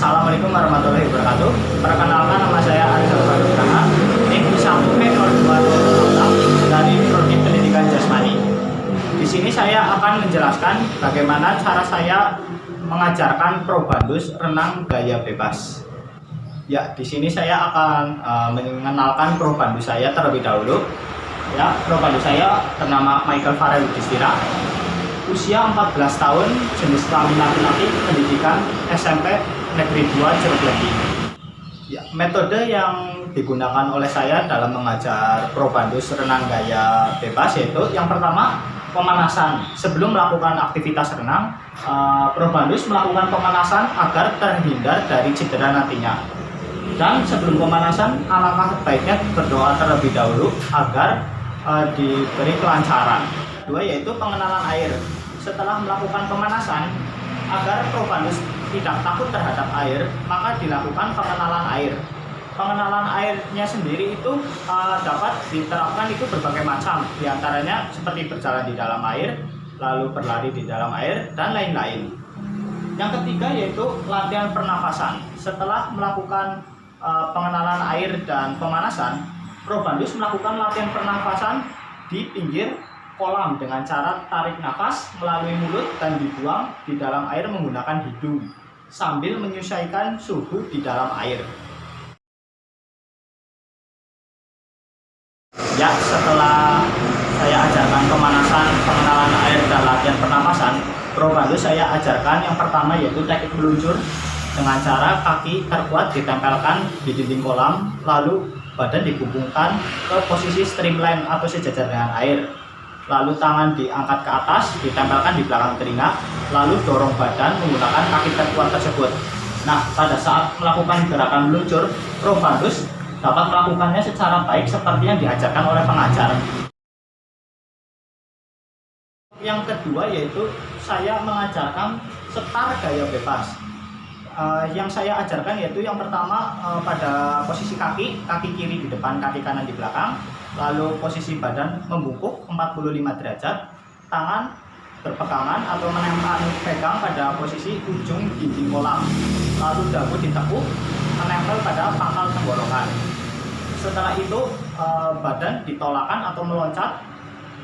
Assalamualaikum warahmatullahi wabarakatuh. Perkenalkan, nama saya Arizal Fadurana. Ini 1P0206 dari Prodi Pendidikan Jasmani. Di sini saya akan menjelaskan bagaimana cara saya mengajarkan Probandus renang gaya bebas. Ya, di sini saya akan mengenalkan Probandus saya terlebih dahulu. Ya, Probandus saya bernama Michael Farel Yudhistira. Usia 14 tahun, jenis kelamin laki-laki, pendidikan SMP Negeri 2 Jeruk Lembi. Ya, metode yang digunakan oleh saya dalam mengajar Probandus renang gaya bebas yaitu yang pertama, pemanasan. Sebelum melakukan aktivitas renang, Probandus melakukan pemanasan agar terhindar dari cedera nantinya. Dan sebelum pemanasan, alangkah baiknya berdoa terlebih dahulu agar diberi kelancaran. Kedua yaitu pengenalan air. Setelah melakukan pemanasan, agar Probandus tidak takut terhadap air, maka dilakukan pengenalan air. Pengenalan airnya sendiri itu dapat diterapkan itu berbagai macam, diantaranya seperti berjalan di dalam air, lalu berlari di dalam air, dan lain-lain. Yang ketiga yaitu latihan pernafasan. Setelah melakukan pengenalan air dan pemanasan, Probandus melakukan latihan pernafasan di pinggir kolam dengan cara tarik nafas melalui mulut dan dibuang di dalam air menggunakan hidung sambil menyesuaikan suhu di dalam air. Ya, setelah saya ajarkan pemanasan, pengenalan air dan latihan pernafasan, Probandus saya ajarkan yang pertama yaitu teknik meluncur dengan cara kaki terkuat ditempelkan di dinding kolam, lalu badan dihubungkan ke posisi streamline atau sejajar dengan air. Lalu tangan diangkat ke atas, ditempelkan di belakang telinga, lalu dorong badan menggunakan kaki terkuat tersebut. Nah, pada saat melakukan gerakan meluncur, Probandus dapat melakukannya secara baik seperti yang diajarkan oleh pengajar. Yang kedua yaitu saya mengajarkan setar gaya bebas. Yang saya ajarkan yaitu yang pertama pada posisi kaki kiri di depan, kaki kanan di belakang, lalu posisi badan membungkuk 45 derajat, tangan berpegangan atau pegang pada posisi ujung dinding kolam, lalu dagu ditekuk menempel pada pangkal tenggorokan. Setelah itu badan ditolakkan atau meloncat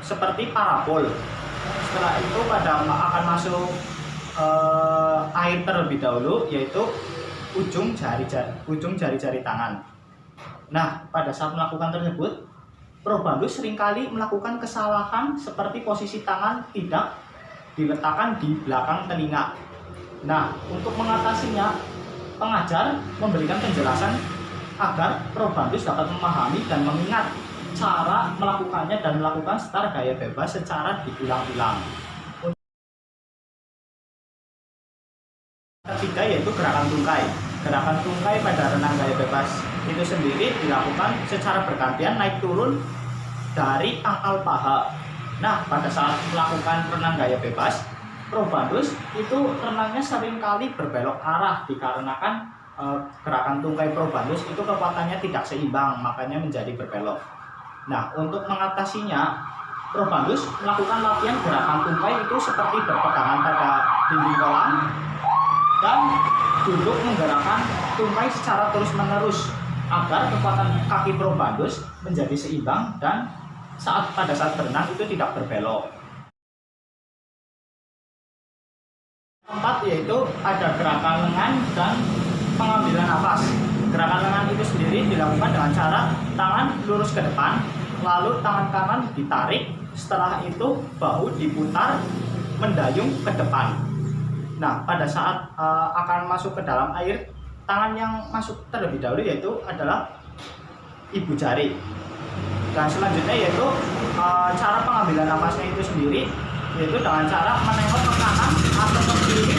seperti parabol. Setelah itu akan masuk air terlebih dahulu yaitu ujung jari-jari tangan. Nah, pada saat melakukan tersebut, Probandus seringkali melakukan kesalahan seperti posisi tangan tidak diletakkan di belakang telinga. Nah, untuk mengatasinya, pengajar memberikan penjelasan agar Probandus dapat memahami dan mengingat cara melakukannya dan melakukan setar gaya bebas secara diulang-ulang. Ketiga yaitu gerakan tungkai. Gerakan tungkai pada renang gaya bebas itu sendiri dilakukan secara bergantian naik turun dari pangkal paha. Nah, pada saat melakukan renang gaya bebas, Probandus itu renangnya seringkali berbelok arah dikarenakan gerakan tungkai Probandus itu kekuatannya tidak seimbang, makanya menjadi berbelok. Nah, untuk mengatasinya, Probandus melakukan latihan gerakan tungkai itu seperti berpegangan pada dinding kolam dan duduk menggerakkan tungkai secara terus-menerus agar kekuatan kaki Probandus menjadi seimbang dan pada saat berenang itu tidak berbelok. Keempat yaitu ada gerakan lengan dan pengambilan nafas. Gerakan lengan itu sendiri dilakukan dengan cara tangan lurus ke depan, lalu tangan kanan ditarik, setelah itu bahu diputar mendayung ke depan. Nah, pada saat akan masuk ke dalam air, tangan yang masuk terlebih dahulu yaitu adalah ibu jari. Dan selanjutnya yaitu cara pengambilan nafasnya itu sendiri yaitu dengan cara menengok ke kanan atau ke kiri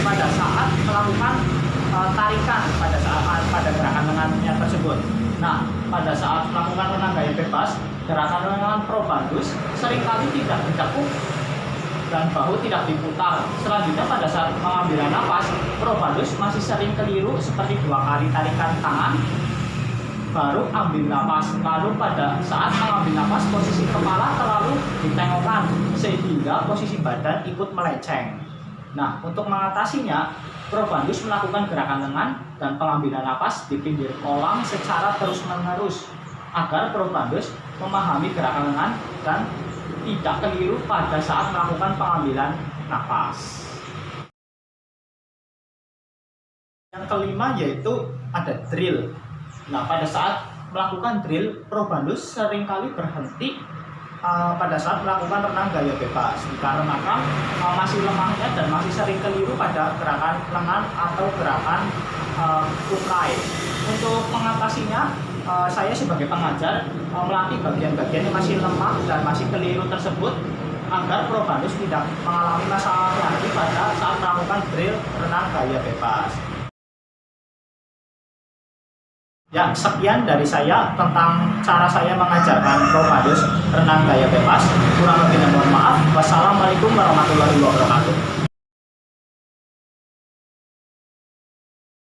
pada saat melakukan tarikan pada gerakan lengannya tersebut. Nah, pada saat melakukan renang gaya bebas, gerakan lengan Probandus seringkali tidak ditekuk dan bahu tidak diputar. Selanjutnya pada saat pengambilan nafas, Probandus masih sering keliru seperti 2 kali tarikan tangan, baru ambil nafas. Lalu pada saat mengambil nafas, posisi kepala terlalu ditengokkan sehingga posisi badan ikut melenceng. Nah, untuk mengatasinya, probandus melakukan gerakan lengan dan pengambilan napas di pinggir kolam secara terus-menerus agar probandus memahami gerakan lengan dan tidak keliru pada saat melakukan pengambilan napas. Yang kelima yaitu ada drill. Nah, pada saat melakukan drill, probandus seringkali berhenti pada saat melakukan renang gaya bebas dikarenakan masih lemahnya dan masih sering keliru pada gerakan lengan atau gerakan ukai. Untuk mengatasinya, saya sebagai pengajar melatih bagian-bagian yang masih lemah dan masih keliru tersebut agar probandus tidak mengalami masalah lagi pada saat melakukan drill renang gaya bebas. Ya, sekian dari saya tentang cara saya mengajarkan probandus renang gaya bebas. Kurang lebihnya mohon maaf. Wassalamualaikum warahmatullahi wabarakatuh.